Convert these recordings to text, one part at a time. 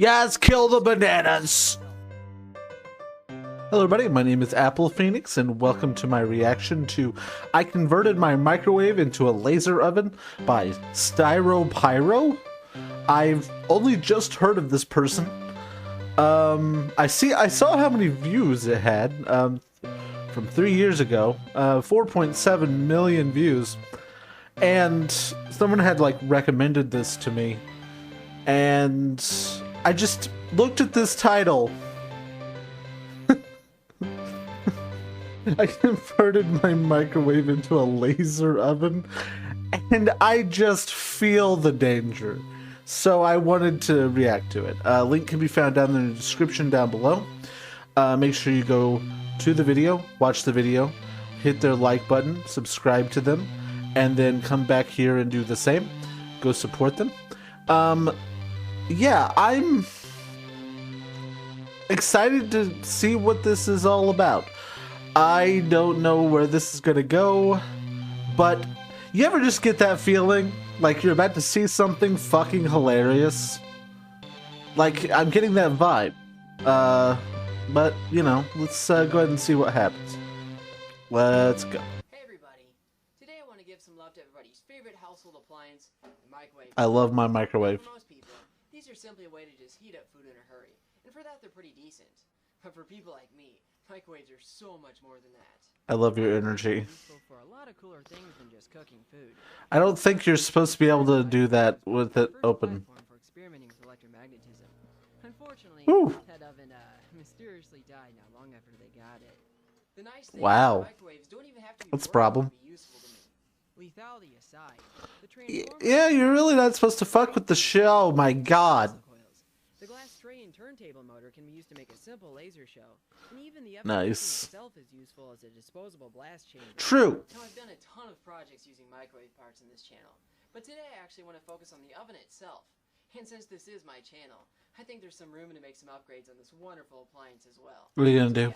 Yes, kill the bananas! Hello everybody, my name is Apple Phoenix and welcome to my reaction to I Converted My Microwave into a Laser Oven by styropyro. I've only just heard of this person. I saw how many views it had from 3 years ago, 4.7 million views, and someone had like recommended this to me, and I just looked at this title. I converted my microwave into a laser oven, and I just feel the danger. So I wanted to react to it. Link can be found down in the description down below. Make sure you go to the video, watch the video, hit their like button, subscribe to them, and then come back here and do the same. Go support them. Yeah, I'm excited to see what this is all about. I don't know where this is gonna go, but you ever just get that feeling like you're about to see something fucking hilarious? Like, I'm getting that vibe. But, you know, let's go ahead and see what happens. Let's go. Hey everybody, today I want to give some love to everybody's favorite household appliance, the microwave. I love my microwave. For most people, these are simply a way to just heat up food in a hurry, and for that they're pretty decent. But for people like me, microwaves are so much more than that. I love your energy. Useful for a lot of cooler things than just cooking food. I don't think you're supposed to be able to do that with it open. For experimenting with electromagnetism. Unfortunately, that oven mysteriously died not long after they got it. The nice thing Wow. is microwaves don't even have to be That's a problem. useful to me. Lethality aside, Yeah, you're really not supposed to fuck with the show. Oh my god. The glass tray and turntable motor can be used to make a simple laser show, and even the oven Nice. itself is useful as a disposable blast chamber. True. Now, I've done a ton of projects using microwave parts in this channel, but today I actually want to focus on the oven itself. And since this is my channel, I think there's some room to make some upgrades on this wonderful appliance as well. What are you gonna do?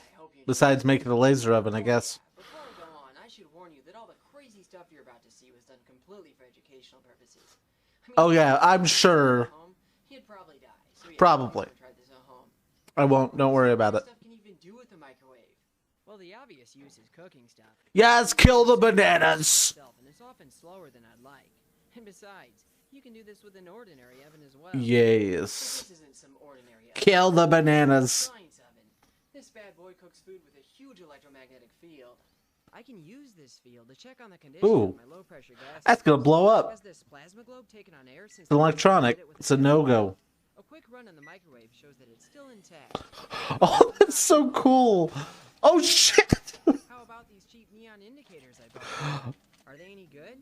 Besides making a laser oven, I guess. Before I go on, I should warn you that all the crazy stuff you're about to see was done completely for educational purposes. I mean, Oh yeah, I'm sure. He'd probably die. So yeah, Probably. try this at home. I won't. Don't worry about it. Stuff can even do with the microwave. Well, the obvious use is cooking stuff. Yes, kill the bananas. And it's often slower than I'd like. And besides, you can do this with an ordinary oven as well. Yes. This isn't some ordinary oven. Kill the bananas. Science oven. This bad boy cooks food with a huge electromagnetic field. I can use this field to check on the condition of my low pressure gas. That's gonna blow up. Has this plasma globe taken on air since It's electronic. It's a no-go. A quick run on the microwave shows that it's still intact. Oh, that's so cool. Oh shit. How about these cheap neon indicators I bought? Are they any good?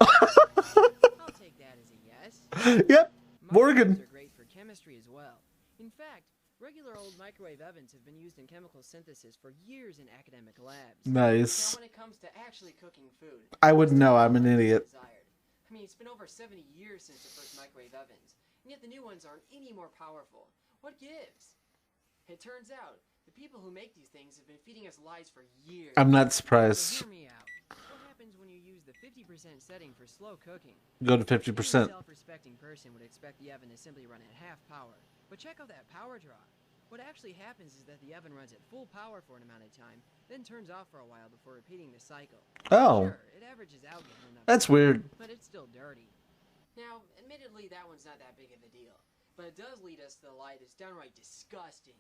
I'll take that as a yes. Yep. Microwaves Morgan. are great for chemistry as well. In fact, regular old microwave ovens have been used in chemical synthesis for years in academic labs. Nice. Now when it comes to actually cooking food, I wouldn't know. I'm an idiot. I mean, it's been over 70 years since the first microwave ovens, and yet the new ones aren't any more powerful. What gives? It turns out, the people who make these things have been feeding us lies for years. I'm not So surprised. hear me out. What happens when you use the 50% setting for slow cooking? Go to Any 50%. self-respecting person would expect the oven to simply run at half power. But check out that power draw. What actually happens is that the oven runs at full power for an amount of time, then turns off for a while before repeating the cycle. Oh. Sure, it averages out good enough. That's weird. But it's still dirty. Now, admittedly, that one's not that big of a deal. But it does lead us to the lie that's downright disgusting.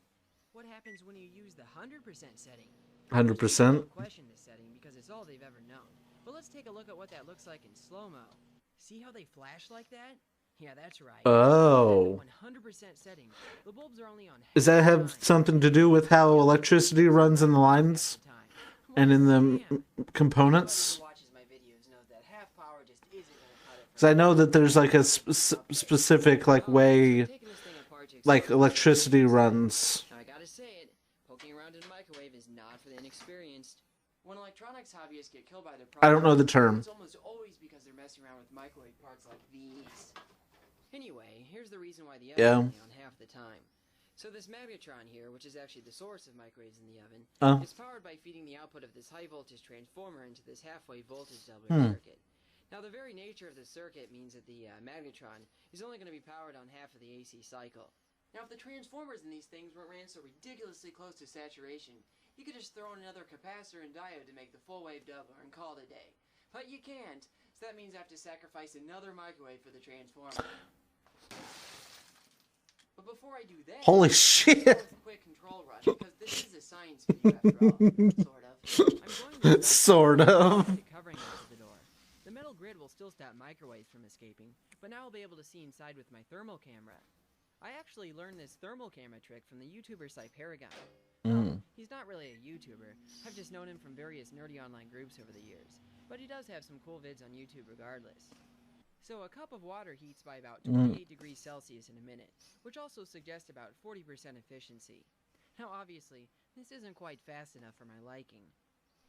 What happens when you use the 100% setting? 100%. People question this setting because it's all they've ever known. But let's take a look at what that looks like in slow-mo. See how they flash like that? Yeah, that's right. Oh. 100% setting. The bulbs are only on Does that have something to do with how electricity runs in the lines and in the components? Because I know that there's like a specific like way like electricity runs. I gotta say it, poking around in a microwave is not for the inexperienced. When electronics hobbyists get killed by their I don't know the term. It's almost always because they're messing around with microwave parts like these. Anyway, here's the reason why the oven is only on half the time. So this magnetron here, which is actually the source of microwaves in the oven, is powered by feeding the output of this high voltage transformer into this halfway voltage doubler circuit. Now, the very nature of the circuit means that the magnetron is only going to be powered on half of the AC cycle. Now, if the transformers in these things weren't ran so ridiculously close to saturation, you could just throw in another capacitor and diode to make the full wave doubler and call it a day. But you can't, so that means I have to sacrifice another microwave for the transformer. But before I do that, Holy shit! a quick control run, because this is a science video after all, sort of. I'm going to Sort of. covering over the door. The metal grid will still stop microwaves from escaping, but now I'll be able to see inside with my thermal camera. I actually learned this thermal camera trick from the YouTuber styropyro. He's not really a YouTuber. I've just known him from various nerdy online groups over the years. But he does have some cool vids on YouTube regardless. So a cup of water heats by about 28 degrees Celsius in a minute, which also suggests about 40% efficiency. Now obviously, this isn't quite fast enough for my liking.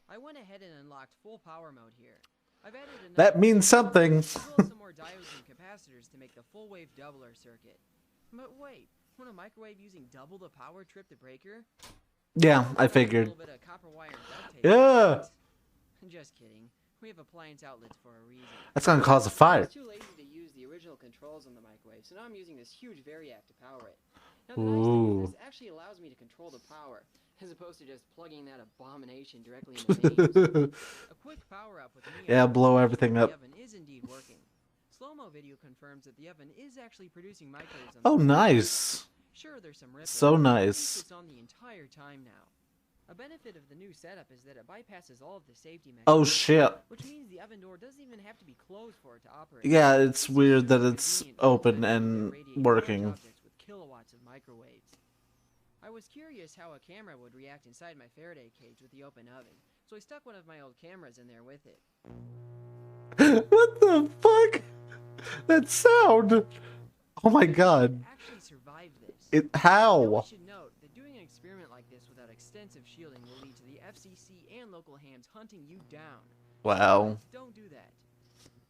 I went ahead and unlocked full power mode here. I've added That means something. some more diodes and capacitors to make the full wave doubler circuit. But wait, won't a microwave using double the power trip the breaker? Yeah, I figured. A little bit of copper wire and duct tape. Yeah. Just kidding. We have appliance outlets for a reason. That's gonna cause a I fire. was too lazy to use the original controls on the microwave, so now I'm using this huge variac to power it. Now the nice thing is this actually allows me to control the power, as opposed to just plugging that abomination directly in the mains. A quick power up with me. Yeah, blow everything up. The oven is indeed working. Slow-mo video confirms that the oven is actually producing microwaves on Oh, the nice. Sure, there's some rippling. So but nice. it's on the entire time now. A benefit of the new setup is that it bypasses all of the safety mechanisms. Oh shit. Which means the oven door doesn't even have to be closed for it to operate. Yeah, it's weird that it's open and working. Objects with kilowatts of microwaves. I was curious how a camera would react inside my Faraday cage with the open oven, so I stuck one of my old cameras in there with it. What the fuck? That sound. Oh my god. It actually survived this. It Now, how? I should note that doing an experiment like this without extensive shielding will lead to the FCC and local hams hunting you down. Wow. Don't do that.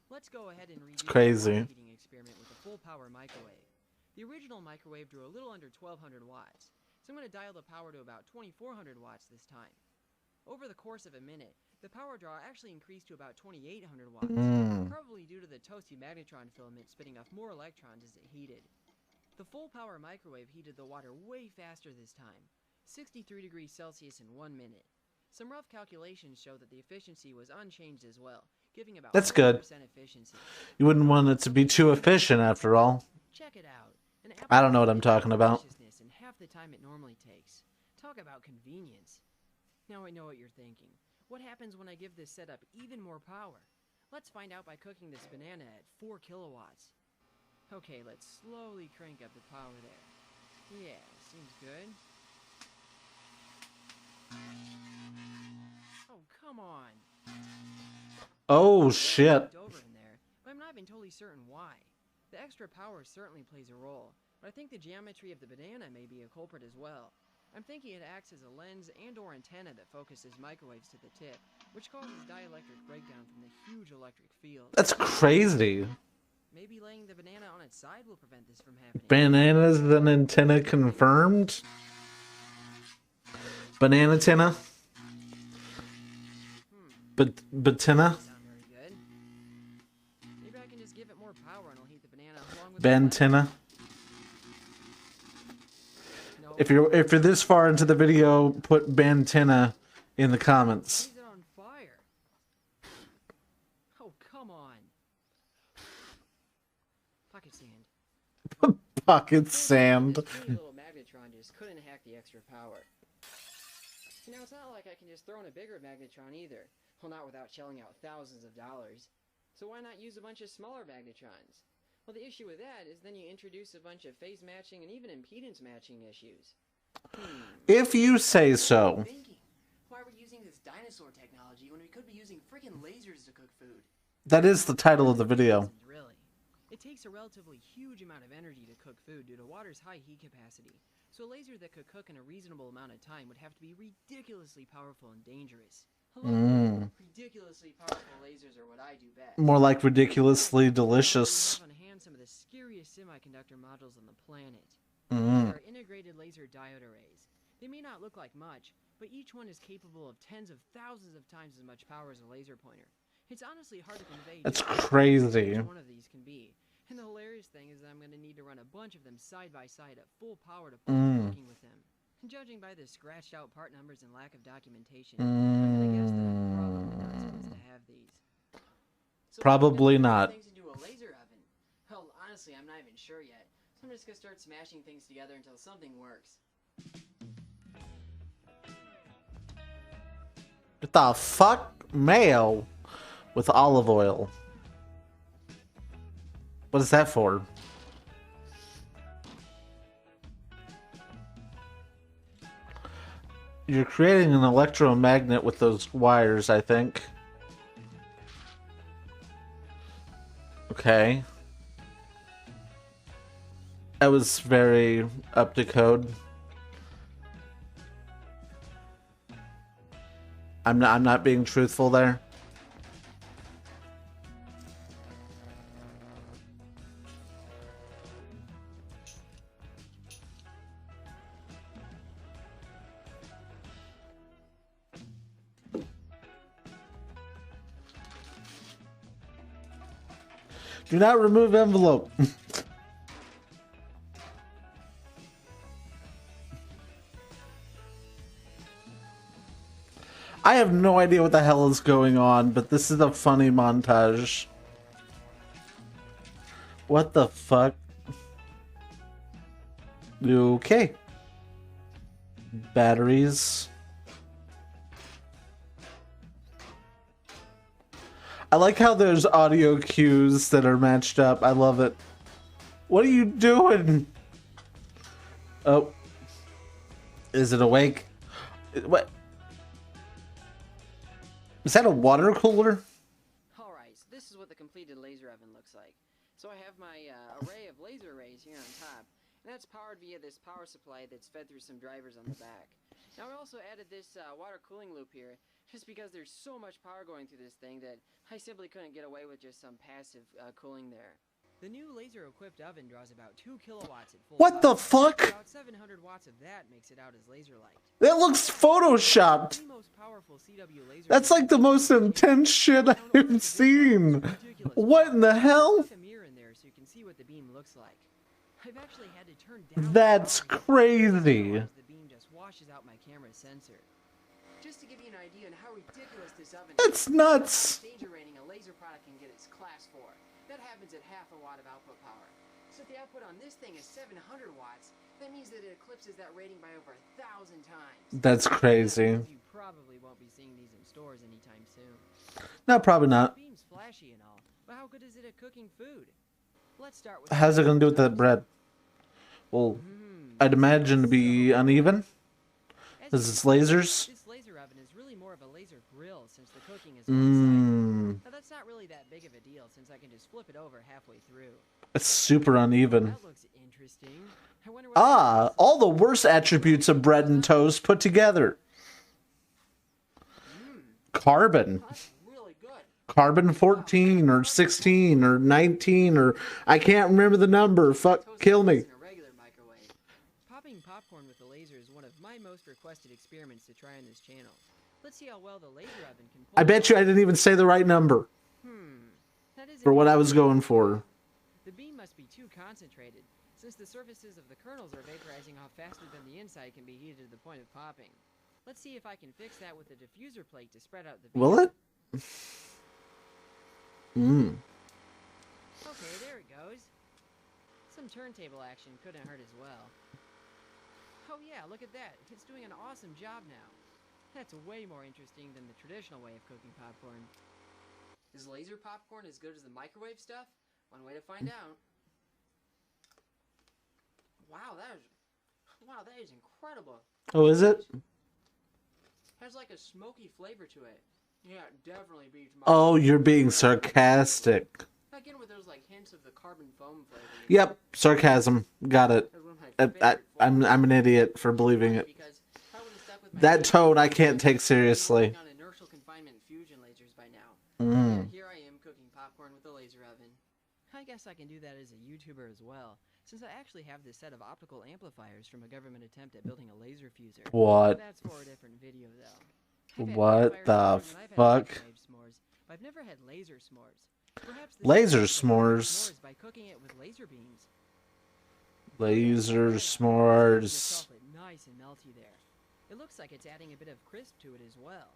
Let's go ahead and redo crazy. the heating experiment with a full power microwave. The original microwave drew a little under 1200 watts, so I'm going to dial the power to about 2400 watts this time. Over the course of a minute, the power draw actually increased to about 2800 watts, probably due to the toasty magnetron filament spitting off more electrons as it heated. The full power microwave heated the water way faster this time, 63 degrees Celsius in 1 minute. Some rough calculations show that the efficiency was unchanged as well, giving about That's good. 40% efficiency. You wouldn't want it to be too efficient after all. Check it out. An I don't know what I'm talking about. deliciousness in half the time it normally takes. Talk about convenience. Now I know what you're thinking. What happens when I give this setup even more power? Let's find out by cooking this banana at 4 kilowatts. Okay, let's slowly crank up the power there. Yeah, seems good. Oh, come on. Oh shit. Left over in there, but I'm not even totally certain why. The extra power certainly plays a role, but I think the geometry of the banana may be a culprit as well. I'm thinking it acts as a lens and/or antenna that focuses microwaves to the tip, which causes dielectric breakdown from the huge electric field. That's crazy. Maybe laying the banana on its side will prevent this from happening. Bananas an antenna confirmed. Banana tenna. Batina. Sound very good. Maybe I can just give it more power and I'll heat the banana along with Bantina. No, If you're this far into the video, put Bantina in the comments. Leave it on fire. Oh, come on. Pocket sand. Pocket sand. This puny little magnetron just couldn't hack the extra power. Now, it's not like I can just throw in a bigger magnetron either. Well, not without shelling out thousands of dollars. So why not use a bunch of smaller magnetrons? Well, the issue with that is then you introduce a bunch of phase matching and even impedance matching issues. If you say so. Thinking, why are we using this dinosaur technology when we could be using freaking lasers to cook food? That is the title of the video. Really. It takes a relatively huge amount of energy to cook food due to water's high heat capacity. So a laser that could cook in a reasonable amount of time would have to be ridiculously powerful and dangerous. Hello? Ridiculously powerful lasers are what I do best. More like ridiculously delicious. We have on hand some of the scariest semiconductor modules on the planet. Mm. These are integrated laser diode arrays. They may not look like much, but each one is capable of tens of thousands of times as much power as a laser pointer. It's honestly hard to convey That's just how crazy. each one of these can be. And the hilarious thing is that I'm going to need to run a bunch of them side by side at full power to prove cooking with them. And judging by the scratched out part numbers and lack of documentation, I'm going to guess that I'm probably not supposed to have these. So Probably not. things into a laser oven. Well, honestly, I'm not even sure yet. So I'm just going to start smashing things together until something works. What the fuck? Mayo with olive oil. What is that for? You're creating an electromagnet with those wires, I think. Okay. That was very up to code. I'm not being truthful there. Do not remove envelope. I have no idea what the hell is going on, but this is a funny montage. What the fuck? Okay. Batteries. I like how there's audio cues that are matched up. I love it. What are you doing? Oh. Is it awake? What? Is that a water cooler? Alright, so this is what the completed laser oven looks like. So I have my array of laser arrays here on top, and that's powered via this power supply that's fed through some drivers on the back. Now I also added this water cooling loop here, just because there's so much power going through this thing that I simply couldn't get away with just some passive cooling there. The new laser-equipped oven draws about 2 kilowatts at full What the power. fuck? About 700 watts of that makes it out as laser light. That looks photoshopped. The most powerful CW laser That's like the most intense shit I've seen. What in the hell? Stuck a mirror in there so you can see what the beam looks like. I've actually had to turn down That's the crazy. the beam just washes out my camera's sensor. Just to give you an idea on how ridiculous this oven That's is, nuts. danger rating a laser product can get its class 4. That happens at half a watt of output power. So if the output on this thing is 700 watts, that means that it eclipses that rating by over 1,000 times. That's crazy. You probably won't be seeing these in stores anytime soon. No, probably not. The beam's flashy and all, but how good is it at cooking food? Let's start with How's it gonna do with that bread? Well, I'd imagine to be uneven. Because it's lasers. This laser oven is really more of a laser grill since the cooking is one-sided. Now that's not really that big of a deal since I can just flip it over halfway through. It's super uneven. That looks interesting. I wonder what All the worst attributes of bread and toast put together. Carbon. that's really good. Carbon 14 or 16 or 19 or I can't remember the number. Fuck, kill me. In a regular microwave. Popping popcorn with the laser is one of my most requested experiments to try on this channel. Let's see how well the laser oven can pull I bet you I didn't even say the right number That is for what I was going for. The beam must be too concentrated, since the surfaces of the kernels are vaporizing off faster than the inside can be heated to the point of popping. Let's see if I can fix that with a diffuser plate to spread out the beam. Will it? Okay, there it goes. Some turntable action couldn't hurt as well. Oh yeah, look at that. It's doing an awesome job now. That's way more interesting than the traditional way of cooking popcorn. Is laser popcorn as good as the microwave stuff? One way to find out. Wow, that is incredible. Oh, is it? Has like a smoky flavor to it. Yeah, it definitely beats my Oh, you're being sarcastic. Again with those like hints of the carbon foam flavor. Yep, sarcasm. Got it. That's one of my favorite I'm an idiot for believing it. because I would've stuck with my That tone I can't take seriously. on inertial confinement fusion lasers by now. And here I am cooking popcorn with a laser oven. I guess I can do that as a YouTuber as well, since I actually have this set of optical amplifiers from a government attempt at building a laser fuser. What? That's for a different video though. I've had What campfire the s'mores and I've had fuck? microwave s'mores, but I've never had laser s'mores. Perhaps this Laser is the perfect s'mores. s'mores by cooking it with laser beams. Laser Keeping the s'mores. chocolate nice and melty there. It looks like it's adding a bit of crisp to it as well.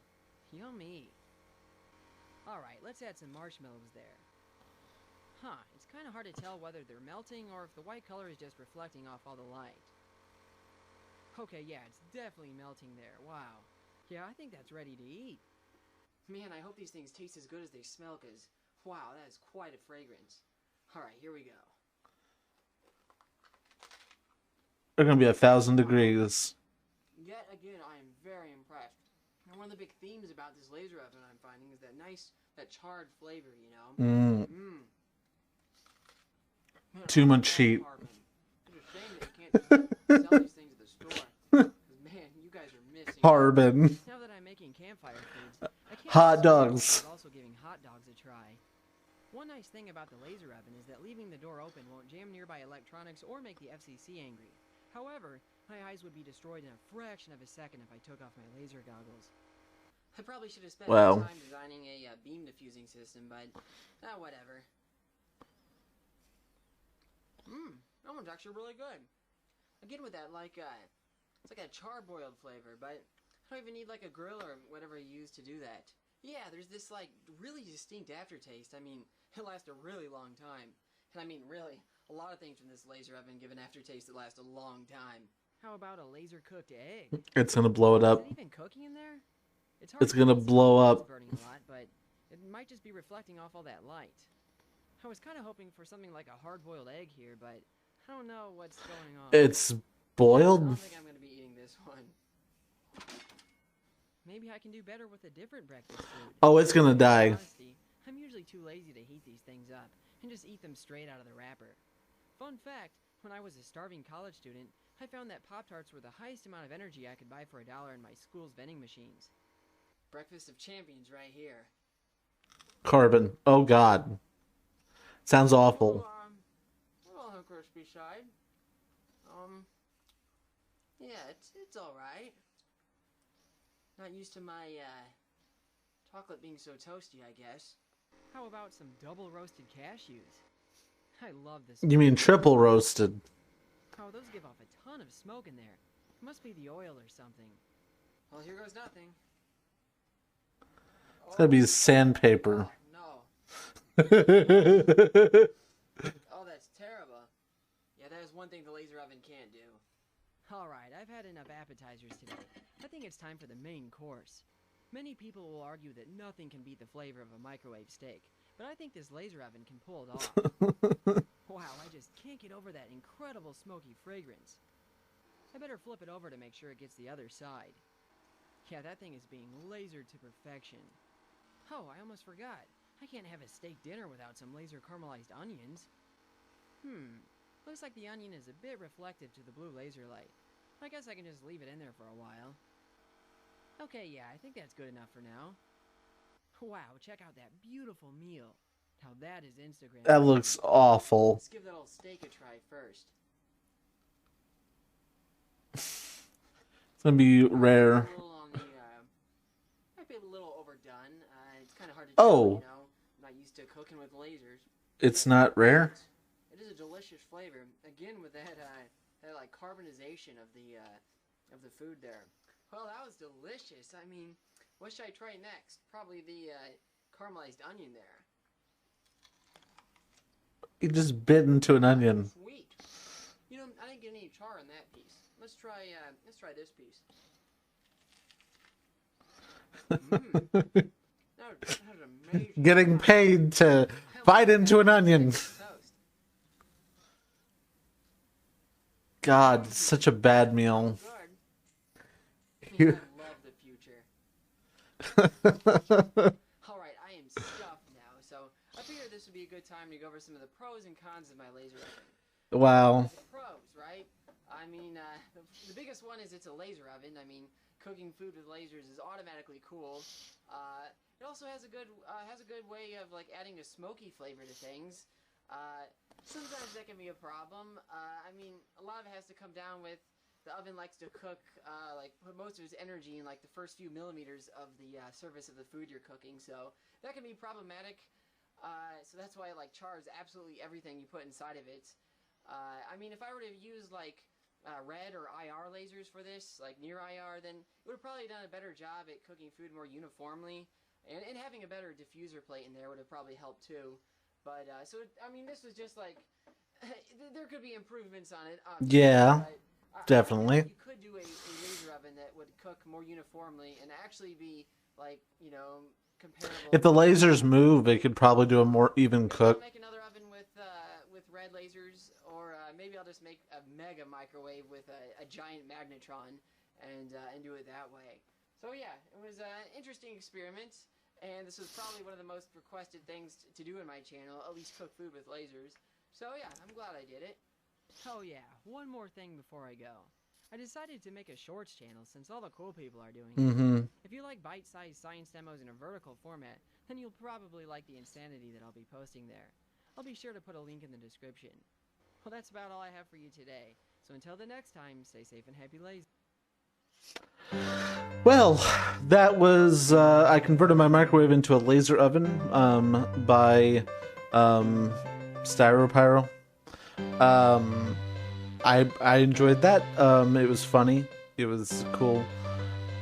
Yummy. Alright, let's add some marshmallows there. Huh, it's kind of hard to tell whether they're melting or if the white color is just reflecting off all the light. Okay, yeah, it's definitely melting there. Wow. Yeah, I think that's ready to eat. Man, I hope these things taste as good as they smell, because, wow, that is quite a fragrance. Alright, here we go. They're gonna be 1,000 degrees. Yet again, I am very impressed. And one of the big themes about this laser oven I'm finding is that that charred flavor, you know? Mm. Mmm. Too much heat. It's a shame that you can't sell these things at the store. 'Cause, man, you guys are missing out. Carbon. Now that I'm making campfire foods, I can't Hot resist dogs. also giving hot dogs a try. One nice thing about the laser oven is that leaving the door open won't jam nearby electronics or make the FCC angry. However, my eyes would be destroyed in a fraction of a second if I took off my laser goggles. I probably should have spent Wow. more time designing a beam diffusing system, but whatever. That one's actually really good. Again with that, it's like a charbroiled flavor, but I don't even need like a grill or whatever you use to do that. Yeah, there's this like really distinct aftertaste. I mean, it lasts a really long time. And I mean, really, a lot of things from this laser oven give an aftertaste that lasts a long time. How about a laser cooked egg? It's gonna blow it up. Is it even cooking in there? It's It's to gonna tell since blow the up. light's burning a lot, but it might just be reflecting off all that light. I was kind of hoping for something like a hard-boiled egg here, but I don't know what's going on. It's I boiled. don't think I'm going to be eating this one. Maybe I can do better with a different breakfast food. Oh, it's gonna In die. honesty, I'm usually too lazy to heat these things up and just eat them straight out of the wrapper. Fun fact, when I was a starving college student, I found that Pop-Tarts were the highest amount of energy I could buy for $1 in my school's vending machines. Breakfast of champions right here. Carbon. Oh god. Sounds awful. Well, on the crispy side. Yeah, it's alright. Not used to my, chocolate being so toasty, I guess. How about some double roasted cashews? I love this. You mean triple roasted? Oh, those give off a ton of smoke in there. Must be the oil or something. Well, here goes nothing. It's gotta be sandpaper. No. Oh, that's terrible. Yeah, that is one thing the laser oven can't do. Alright, I've had enough appetizers today. I think it's time for the main course. Many people will argue that nothing can beat the flavor of a microwave steak, but I think this laser oven can pull it off. Wow, I just can't get over that incredible smoky fragrance. I better flip it over to make sure it gets the other side. Yeah, that thing is being lasered to perfection. Oh, I almost forgot. I can't have a steak dinner without some laser caramelized onions. Looks like the onion is a bit reflective to the blue laser light. I guess I can just leave it in there for a while. Okay, yeah, I think that's good enough for now. Wow, check out that beautiful meal. Now that is Instagram. That looks awful. Let's give that old steak a try first. It's gonna be rare. Might be a little overdone. It's kind of hard to tell, Oh. you know. I'm not used to cooking with lasers. It's not rare? It is a delicious flavor. Again, with that like carbonization of the food there. Well, that was delicious. I mean, what should I try next? Probably the caramelized onion there. You just bit into an onion. Sweet. You know, I didn't get any char on that piece. Let's try this piece. That was amazing. Getting paid to bite into an onion. God, such a bad meal. Good. I love the future. Alright, I am stuffed now, so I figured this would be a good time to go over some of the pros and cons of my laser oven. Wow. The pros, right? I mean, the biggest one is it's a laser oven. I mean, cooking food with lasers is automatically cool. It also has a good way of like adding a smoky flavor to things. Sometimes that can be a problem. I mean, a lot of it has to come down with the oven likes to cook, like put most of its energy in like the first few millimeters of the surface of the food you're cooking, so that can be problematic. So that's why it like chars absolutely everything you put inside of it. I mean, if I were to use like red or IR lasers for this, like near IR, then it would have probably done a better job at cooking food more uniformly, and having a better diffuser plate in there would have probably helped too. But I mean, this was just like there could be improvements on it, obviously, Yeah, but definitely. you could do a laser oven that would cook more uniformly and actually be like, you know, comparable. If the lasers move, it could probably do a more even Maybe I'll cook. make another oven with red lasers, or maybe I'll just make a mega microwave with a giant magnetron and do it that way. So yeah, it was an interesting experiment, and this was probably one of the most requested things to do in my channel, at least cook food with lasers. So yeah, I'm glad I did it. Oh yeah, one more thing before I go. I decided to make a shorts channel since all the cool people are doing it. Mm-hmm. If you like bite-sized science demos in a vertical format, then you'll probably like the insanity that I'll be posting there. I'll be sure to put a link in the description. Well, that's about all I have for you today. So until the next time, stay safe and happy lazy. Well, that was I converted my microwave into a laser oven by styropyro. I enjoyed that. It was funny. It was cool.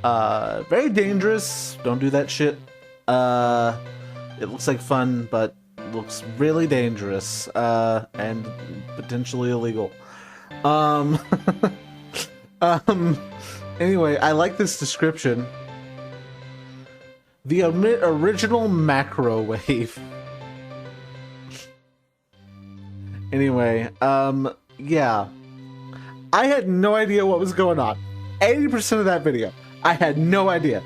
Very dangerous. Don't do that shit. It looks like fun, but looks really dangerous and potentially illegal. Anyway, I like this description. The original macrowave. Anyway, yeah. I had no idea what was going on. 80% of that video, I had no idea.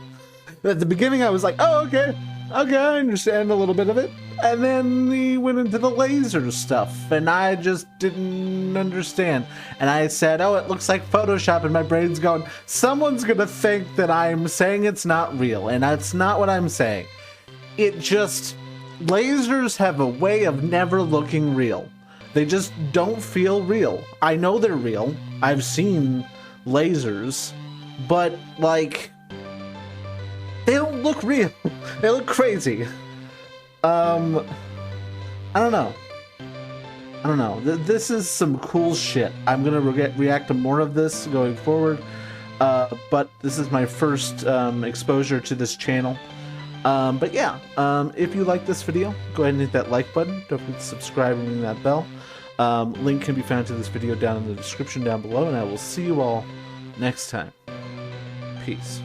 At the beginning, I was like, oh, okay, I understand a little bit of it. And then he went into the laser stuff, and I just didn't understand. And I said, oh, it looks like Photoshop, and my brain's going, someone's gonna think that I'm saying it's not real, and that's not what I'm saying. It just, lasers have a way of never looking real. They just don't feel real. I know they're real. I've seen lasers, but like, they don't look real. They look crazy. I don't know. This is some cool shit. I'm gonna react to more of this going forward. But this is my first exposure to this channel. But yeah, if you like this video, go ahead and hit that like button. Don't forget to subscribe and ring that bell. Link can be found to this video down in the description down below, and I will see you all next time. Peace.